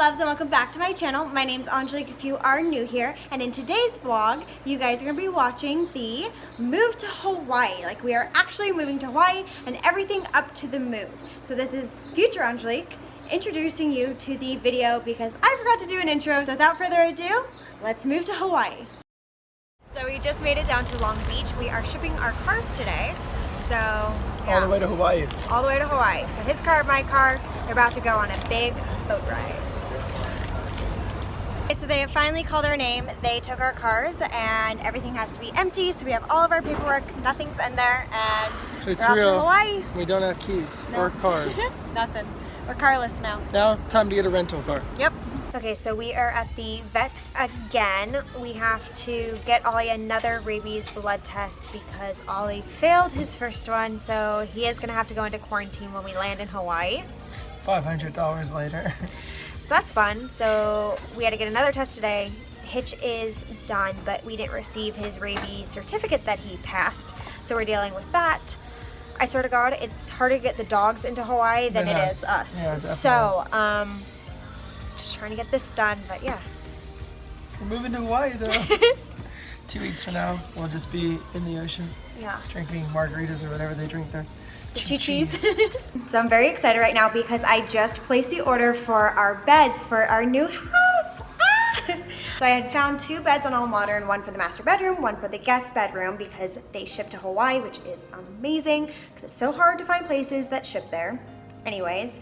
loves, and welcome back to my channel. My name's Angelique if you are new here, and in today's vlog you guys are going to be watching the move to Hawaii. Like, we are actually moving to Hawaii and everything up to the move. So this is future Angelique introducing you to the video because I forgot to do an intro. So without further ado, let's move to Hawaii. So we just made it down to Long Beach. We are shipping our cars today. So yeah. All the way to Hawaii. All the way to Hawaii. So his car, my car, they're about to go on a big boat ride. Okay, so they have finally called our name. They took our cars and everything has to be empty. So we have all of our paperwork, nothing's in there, and It's we're off real. to Hawaii. We don't have keys or cars. Nothing. We're carless now. Now, time to get a rental car. Yep. Okay, so we are at the vet again. We have to get Ollie another rabies blood test because Ollie failed his first one, so he is gonna have to go into quarantine when we land in Hawaii. $500 later. So that's fun. So we had to get another test today. Hitch is done, but we didn't receive his rabies certificate that he passed, so we're dealing with that. I swear to God, it's harder to get the dogs into Hawaii than it is us. Yeah, so, just trying to get this done, but yeah. We're moving to Hawaii though. 2 weeks from now, we'll just be in the ocean. Yeah. Drinking margaritas or whatever they drink there. Chi-chis. So I'm very excited right now because I just placed the order for our beds for our new house. So I had found 2 beds on All Modern, one for the master bedroom, one for the guest bedroom, because they ship to Hawaii, which is amazing because it's so hard to find places that ship there. Anyways,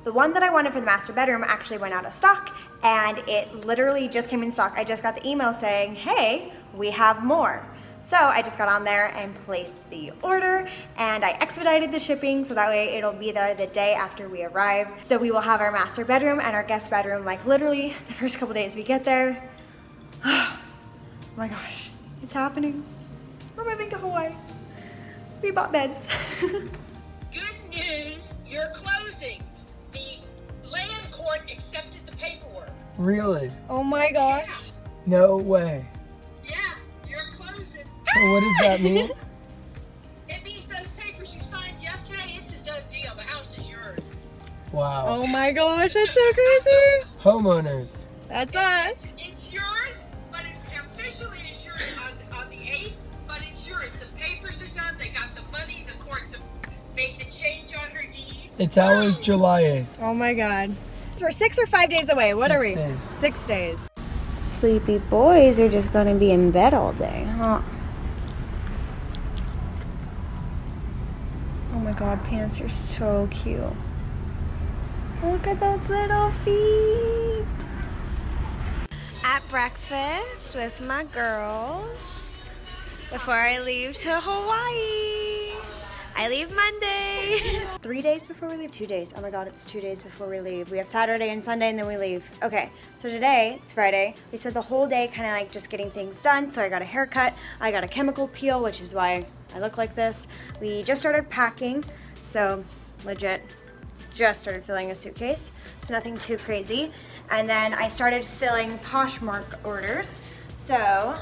the one that I wanted for the master bedroom actually went out of stock, and it literally just came in stock. I just got the email saying, hey, we have more. So I just got on there and placed the order, and I expedited the shipping so that way it'll be there the day after we arrive. So we will have our master bedroom and our guest bedroom like literally the first couple days we get there. Oh my gosh, it's happening. We're moving to Hawaii. We bought beds. Good news, you're closing. The land court accepted the paperwork. Really? Oh my gosh. No way. Yeah, you're closing. So what does that mean? It means those papers you signed yesterday, it's a done deal. The house is yours. Wow. Oh my gosh, that's so crazy. Homeowners. That's us. It's yours, but it officially is yours on the 8th, but it's yours. The papers are done, they got the money, the courts have made the change on her deed. It's ours July 8th. Oh my God. So we're 6 or 5 days away. What 6 are we? days. 6 days. Sleepy boys are just gonna be in bed all day, huh? Oh my God, pants are so cute. Look at those little feet. At breakfast with my girls before I leave to Hawaii. I leave Monday. 3 days before we leave? 2 days. Oh my God, it's 2 days before we leave. We have Saturday and Sunday and then we leave. Okay, so today, it's Friday. We spent the whole day kind of like just getting things done. So I got a haircut, I got a chemical peel, which is why I look like this. We just started packing, so legit, just started filling a suitcase. So nothing too crazy. And then I started filling Poshmark orders. So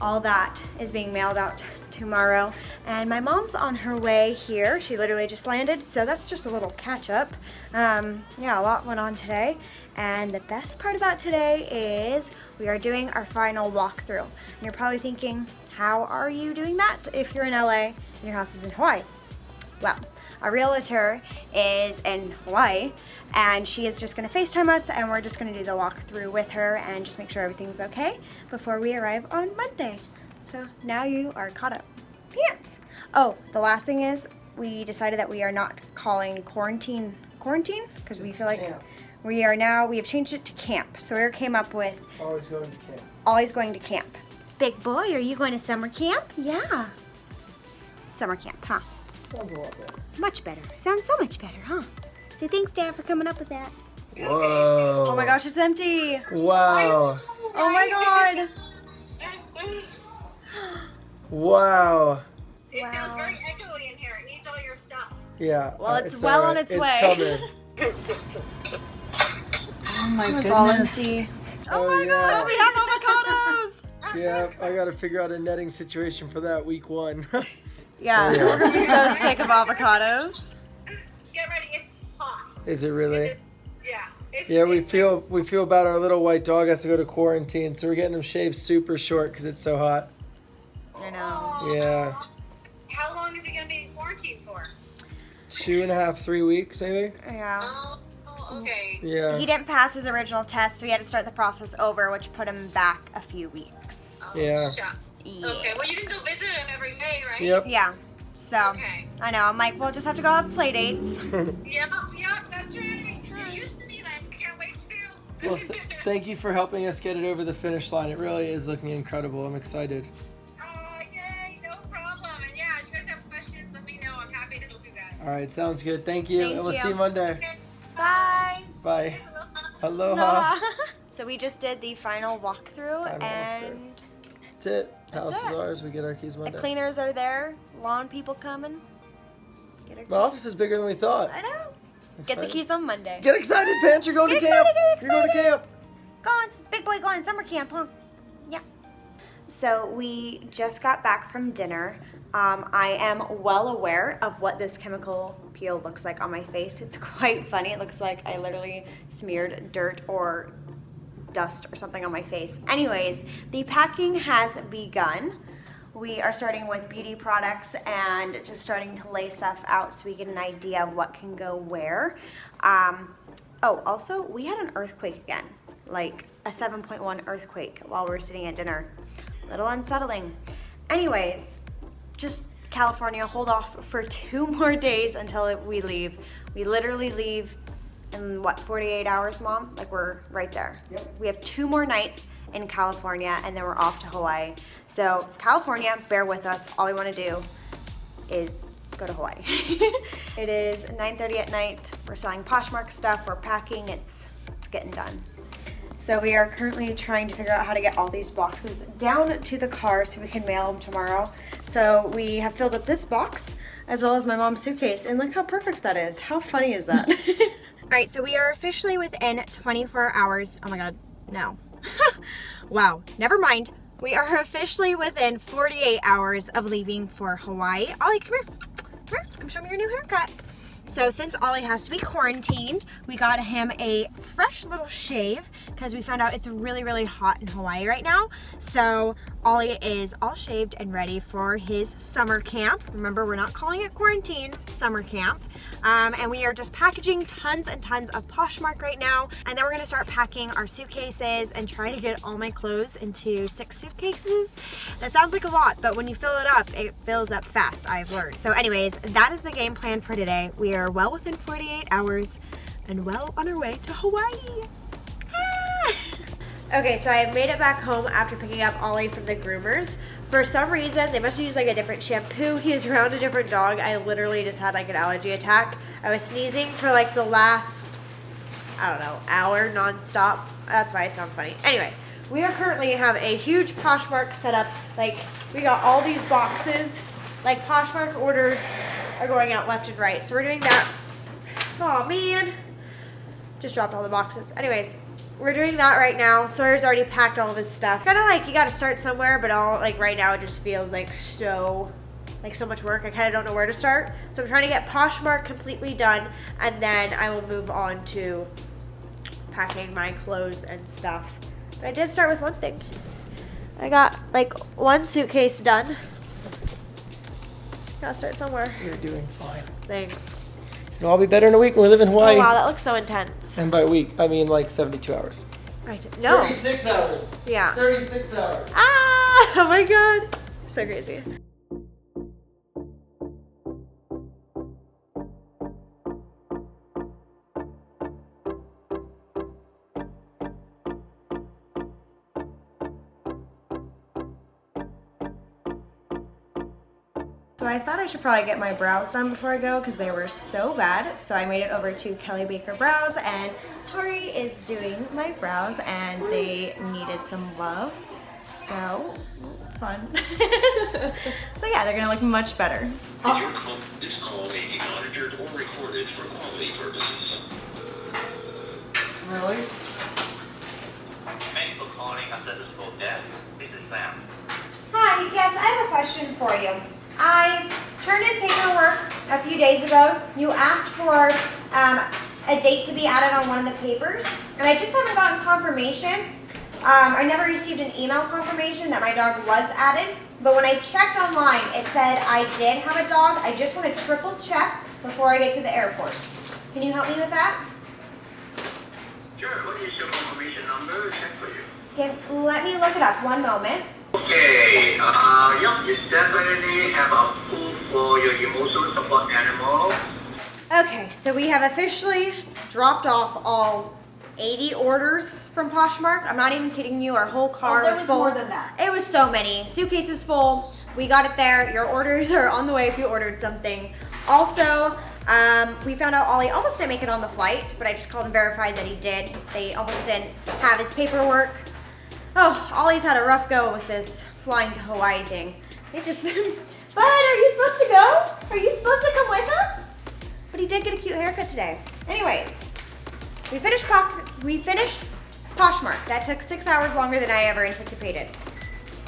all that is being mailed out tomorrow, and my mom's on her way here. She literally just landed, so that's just a little catch up. Yeah, a lot went on today, and the best part about today is we are doing our final walkthrough. And you're probably thinking, how are you doing that if you're in LA and your house is in Hawaii? Well, our realtor is in Hawaii, and she is just gonna FaceTime us, and we're just gonna do the walkthrough with her and just make sure everything's okay before we arrive on Monday. So now you are caught up. Pants. Oh, the last thing is we decided that we are not calling quarantine because we feel like camp. we have changed it to camp. So we came up with Always going to camp. Always going to camp. Big boy, are you going to summer camp? Yeah. Summer camp, huh? Sounds a lot better. Much better. Sounds so much better, huh? So thanks, Dad, for coming up with that. Whoa. Oh my gosh, it's empty. Wow. Oh my God. Wow. It Wow. feels very echoey in here. It needs all your stuff. Yeah. Well, it's well on its way. Coming. Oh my It's all empty. Oh my gosh, we have avocados. Yeah, I gotta figure out a netting situation for that week 1. Yeah, Oh, yeah. we're gonna be so sick of avocados. Get ready, it's hot. Is it really? Yeah, Yeah, we feel bad. Our little white dog has to go to quarantine, so we're getting him shaved super short because it's so hot. I know. Yeah. How long is he gonna be in quarantine for? 2.5, 3 weeks maybe. Yeah. Oh, okay. Yeah. He didn't pass his original test, so we had to start the process over, which put him back a few weeks. Yeah. Yeah. Okay, well you can go visit him every day, right? Yep. Yeah. So, Okay. I know. I'm like, we'll just have to go have play dates. Yep, that's right. It used to be that. I can't wait to. Well, thank you for helping us get it over the finish line. It really is looking incredible. I'm excited. Yay, no problem. And yeah, if you guys have questions, let me know. I'm happy to help you guys. All right, sounds good. Thank you. Thank And we'll you. see you Monday. Okay. Bye. Bye. Aloha. So we just did the final walkthrough, Final and That's it. House That's is it. ours. We get our keys the Monday. cleaners are there. Lawn people coming. Get our My office is bigger than we thought. I know. Get the Excited. keys on Monday. Get excited, Pants. You're going Get to camp. excited, get You're going to excited. camp. Go on, big boy, go on summer camp, huh? Yeah. So we just got back from dinner. I am well aware of what this chemical peel looks like on my face. It's quite funny. It looks like I literally smeared dirt or dust or something on my face. Anyways, the packing has begun. We are starting with beauty products and just starting to lay stuff out so we get an idea of what can go where. Oh, also, we had an earthquake again, like a 7.1 earthquake while we were sitting at dinner. A little unsettling. Anyways, just California, hold off for 2 more days until we leave. We literally leave in what, 48 hours, Mom? Like we're right there. Yep. We have 2 more nights in California and then we're off to Hawaii. So California, bear with us. All we want to do is go to Hawaii. It is 9:30 at night. We're selling Poshmark stuff. We're packing. It's getting done. So we are currently trying to figure out how to get all these boxes down to the car so we can mail them tomorrow. So we have filled up this box as well as my mom's suitcase, and look how perfect that is. How funny is that? All right, so we are officially within 24 hours. Oh my God, no. Wow, never mind. We are officially within 48 hours of leaving for Hawaii. Ollie, come here. Come here, come show me your new haircut. So since Ollie has to be quarantined, we got him a fresh little shave because we found out it's really, really hot in Hawaii right now. So Ollie is all shaved and ready for his summer camp. Remember, we're not calling it quarantine, summer camp. And we are just packaging tons and tons of Poshmark right now. And then we're gonna start packing our suitcases and try to get all my clothes into 6 suitcases. That sounds like a lot, but when you fill it fills up fast, I've learned. So anyways, that is the game plan for today. We are well within 48 hours and well on our way to Hawaii. Ah! Okay, so I made it back home after picking up Ollie from the groomers. For some reason, they must use like a different shampoo. He was around a different dog. I literally just had like an allergy attack. I was sneezing for like the last, I don't know, hour nonstop. That's why I sound funny. Anyway, we are currently have a huge Poshmark setup. Like, we got all these boxes. Like, Poshmark orders are going out left and right. So we're doing that. Oh man. Just dropped all the boxes. Anyways, we're doing that right now. Sawyer's already packed all of his stuff. Kind of like you got to start somewhere, but right now it just feels like so much work. I kind of don't know where to start. So I'm trying to get Poshmark completely done, and then I will move on to packing my clothes and stuff. But I did start with one thing. I got like 1 suitcase done. Gotta start somewhere. You're doing fine. Thanks. It'll all be better in a week when we live in Hawaii. Oh wow, that looks so intense. And by week, I mean like 72 hours. Right. No. 36 hours. Yeah. 36 hours. Ah! Oh my God. So crazy. So I thought I should probably get my brows done before I go because they were so bad. So I made it over to Kelly Baker Brows, and Tori is doing my brows and they needed some love. So fun. So yeah, they're gonna look much better. Your this call may be monitored or recorded for quality purposes. Really? Thanks for calling a stethoscope desk. This is Sam. Hi, yes, I have a question for you. I turned in paperwork a few days ago. You asked for a date to be added on one of the papers, and I just haven't gotten confirmation. I never received an email confirmation that my dog was added, but when I checked online, it said I did have a dog. I just want to triple check before I get to the airport. Can you help me with that? Sure, what is your confirmation number? Check for you. Okay, let me look it up. One moment. Okay, yeah, you definitely have approved for your emotional support animal. Okay, so we have officially dropped off all 80 orders from Poshmark. I'm not even kidding you. Our whole car was full. More than that. It was so many. Suitcases full. We got it there. Your orders are on the way if you ordered something. Also, we found out Ollie almost didn't make it on the flight, but I just called and verified that he did. They almost didn't have his paperwork. Oh, Ollie's had a rough go with this flying to Hawaii thing. They just, Bud, are you supposed to go? Are you supposed to come with us? But he did get a cute haircut today. Anyways, we finished Poshmark. That took 6 hours longer than I ever anticipated.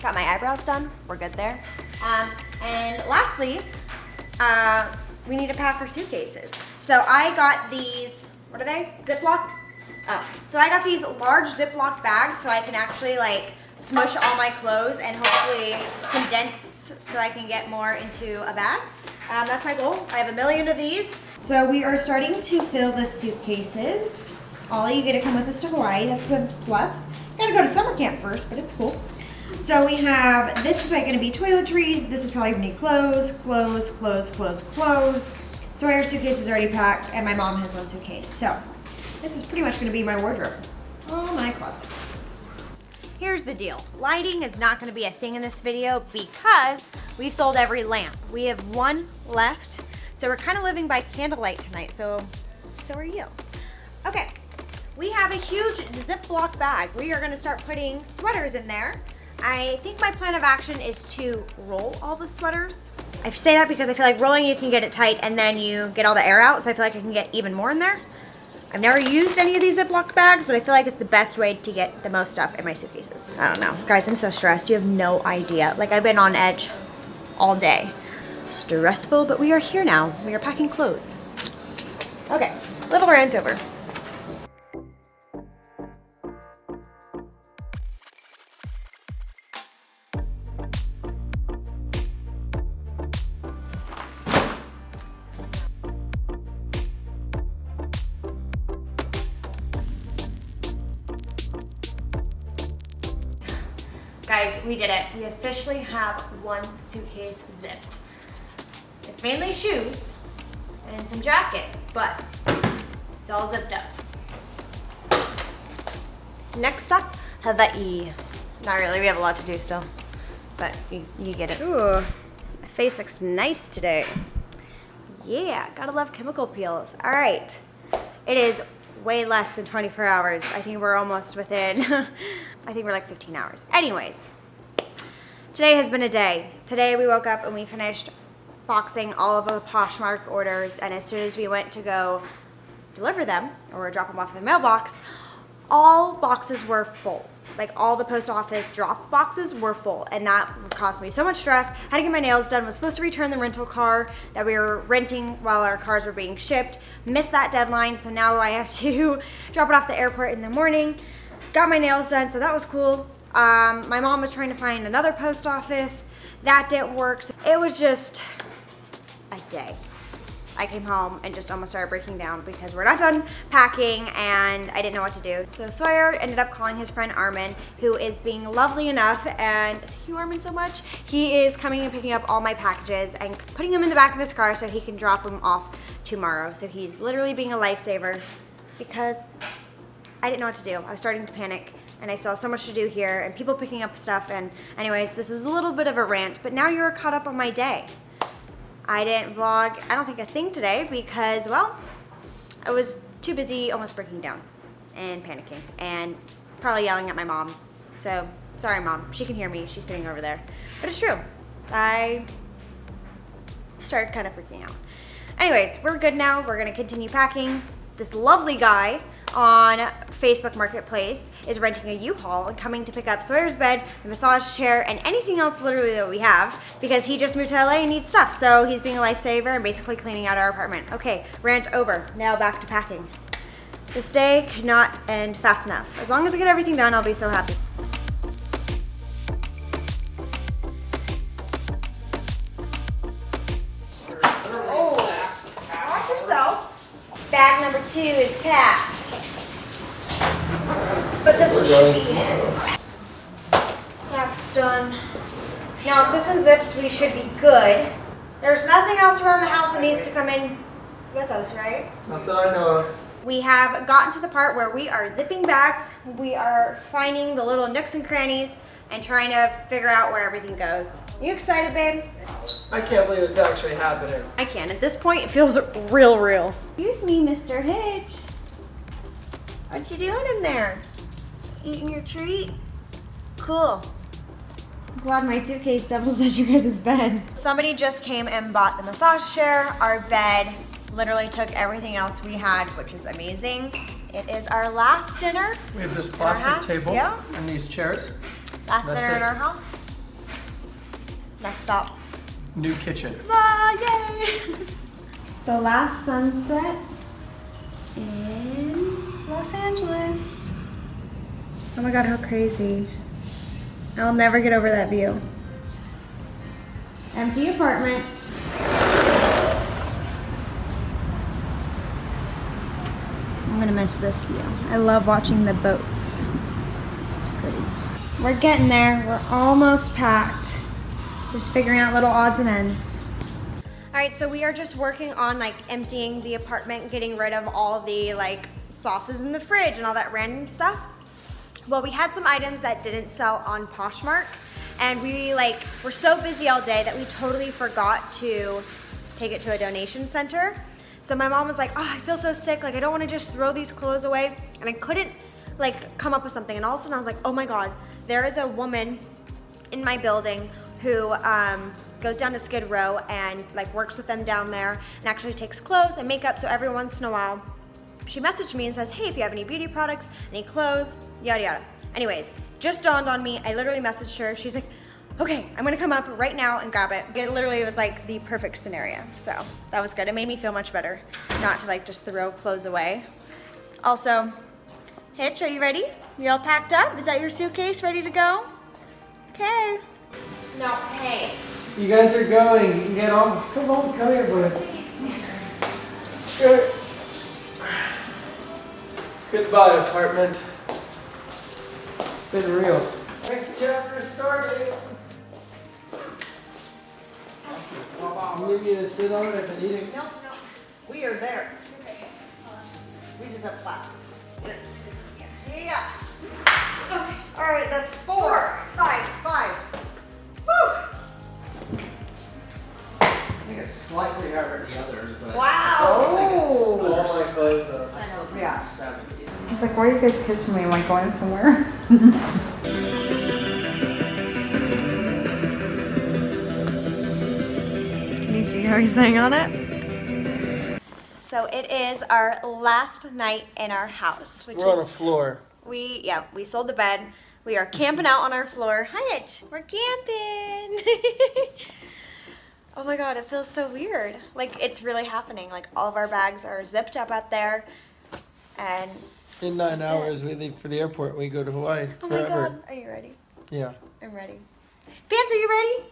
Got my eyebrows done. We're good there. And lastly, we need to pack our suitcases. So I got these, what are they? Ziploc? Oh, so I got these large Ziploc bags so I can actually like smush all my clothes and hopefully condense so I can get more into a bag. That's my goal. I have 1 million of these. So we are starting to fill the suitcases. Ollie, you get to come with us to Hawaii. That's a plus. Gotta go to summer camp first, but it's cool. So we have, this is like gonna be toiletries. This is probably gonna be clothes. So our suitcase is already packed and my mom has 1 suitcase. So this is pretty much gonna be my wardrobe. Oh, my closet. Here's the deal. Lighting is not gonna be a thing in this video because we've sold every lamp. We have 1 left. So we're kind of living by candlelight tonight. So are you. Okay, we have a huge Ziploc bag. We are gonna start putting sweaters in there. I think my plan of action is to roll all the sweaters. I say that because I feel like rolling you can get it tight and then you get all the air out. So I feel like I can get even more in there. I've never used any of these Ziploc bags, but I feel like it's the best way to get the most stuff in my suitcases. I don't know. Guys, I'm so stressed. You have no idea. Like, I've been on edge all day. Stressful, but we are here now. We are packing clothes. Okay, little rant over. Guys, we did it. We officially have 1 suitcase zipped. It's mainly shoes and some jackets, but it's all zipped up. Next up, Hawaii. Not really, we have a lot to do still, but you get it. Ooh, my face looks nice today. Yeah, gotta love chemical peels. All right, it is way less than 24 hours. I think we're almost within, I think we're like 15 hours. Anyways, today has been a day. Today we woke up and we finished boxing all of the Poshmark orders, and as soon as we went to go deliver them or drop them off in the mailbox, all boxes were full. Like, all the post office drop boxes were full, and that caused me so much stress. Had to get my nails done, was supposed to return the rental car that we were renting while our cars were being shipped. Missed that deadline, so now I have to drop it off the airport in the morning. Got my nails done, so that was cool. My mom was trying to find another post office. That didn't work. So it was just a day. I came home and just almost started breaking down because we're not done packing and I didn't know what to do. So Sawyer ended up calling his friend Hartman, who is being lovely enough, and thank you, Hartman, so much. He is coming and picking up all my packages and putting them in the back of his car so he can drop them off tomorrow. So he's literally being a lifesaver because I didn't know what to do. I was starting to panic and I still have so much to do here and people picking up stuff. And anyways, this is a little bit of a rant, but now you're caught up on my day. I didn't vlog, I don't think a thing today because, well, I was too busy almost breaking down and panicking and probably yelling at my mom. So, sorry, Mom. She can hear me. She's sitting over there. But it's true. I started kind of freaking out. Anyways, we're good now. We're going to continue packing. This lovely guy on Facebook Marketplace is renting a U-Haul and coming to pick up Sawyer's bed, the massage chair, and anything else literally that we have because he just moved to LA and needs stuff. So he's being a lifesaver and basically cleaning out our apartment. Okay, rant over. Now back to packing. This day could not end fast enough. As long as I get everything done, I'll be so happy. Watch yourself. Bag number 2 is packed. But this one should be in. That's done. Now, if this one zips, we should be good. There's nothing else around the house that needs to come in with us, right? Not that I know of. We have gotten to the part where we are zipping bags. We are finding the little nooks and crannies and trying to figure out where everything goes. You excited, babe? I can't believe it's actually happening. I can. At this point, it feels real. Excuse me, Mr. Hitch. What you doing in there? Eating your treat? Cool. I'm glad my suitcase doubles as your guys' bed. Somebody just came and bought the massage chair, our bed, literally took everything else we had, which is amazing. It is our last dinner. We have this our plastic house, table yeah. and these chairs. Last That's dinner in it. our house. Next stop. New kitchen. Ah, yay! The last sunset in Los Angeles. Oh my god, how crazy. I'll never get over that view. Empty apartment. I'm gonna miss this view. I love watching the boats. It's pretty. We're getting there. We're almost packed. Just figuring out little odds and ends. All right, so we are just working on like emptying the apartment, getting rid of all the like sauces in the fridge and all that random stuff. Well, we had some items that didn't sell on Poshmark, and we were so busy all day that we totally forgot to take it to a donation center. So my mom was like, oh, I feel so sick. Like, I don't want to just throw these clothes away. And I couldn't come up with something. And all of a sudden I was like, oh my God, there is a woman in my building who goes down to Skid Row and works with them down there and actually takes clothes and makeup. So every once in a while, she messaged me and says, hey, if you have any beauty products, any clothes, yada yada. Anyways, just dawned on me. I literally messaged her. She's like, okay, I'm gonna come up right now and grab it. It literally was like the perfect scenario. So that was good. It made me feel much better not to just throw clothes away. Also, Hitch, are you ready? You all packed up? Is that your suitcase ready to go? Okay. No, hey. You guys are going. You can get on. Come on, come here, boy. Good. Goodbye, apartment. It's been real. Next chapter started. You need me to sit on it if I need it? No. We are there. Okay. We just have plastic. Yeah. Okay. All right, that's 4. 5. Woo! I think it's slightly higher than the others, but Wow. All my clothes up. Yeah. 70. He's like, why are you guys kissing me? Am I going somewhere? Can you see how he's laying on it? So it is our last night in our house. Which We're on a floor. We sold the bed. We are camping out on our floor. Hi, Hitch. We're camping. Oh my God, it feels so weird. It's really happening. All of our bags are zipped up out there. And In 9 That's hours, we leave for the airport. We go to Hawaii oh my forever. God, are you ready? Yeah. I'm ready. Fans, are you ready?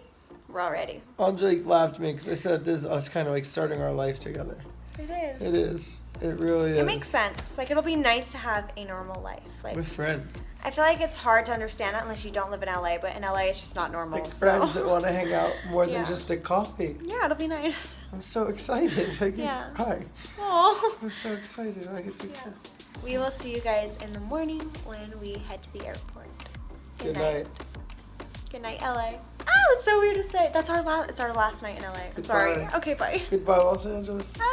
We're all ready. Angelique laughed at me because I said this is us kind of starting our life together. It is. It is. It really is. It makes sense. It'll be nice to have a normal life. With friends. I feel like it's hard to understand that unless you don't live in LA, but in LA it's just not normal. Friends that want to hang out more Yeah. than just a coffee. Yeah, it'll be nice. I'm so excited. I can Yeah. cry. Oh. I'm so excited. I get to Yeah. We will see you guys in the morning when we head to the airport. Good night. Good night, LA. Ah, that's so weird to say. It's our last night in LA. I'm sorry. Goodbye. Okay, bye. Goodbye, Los Angeles. Bye.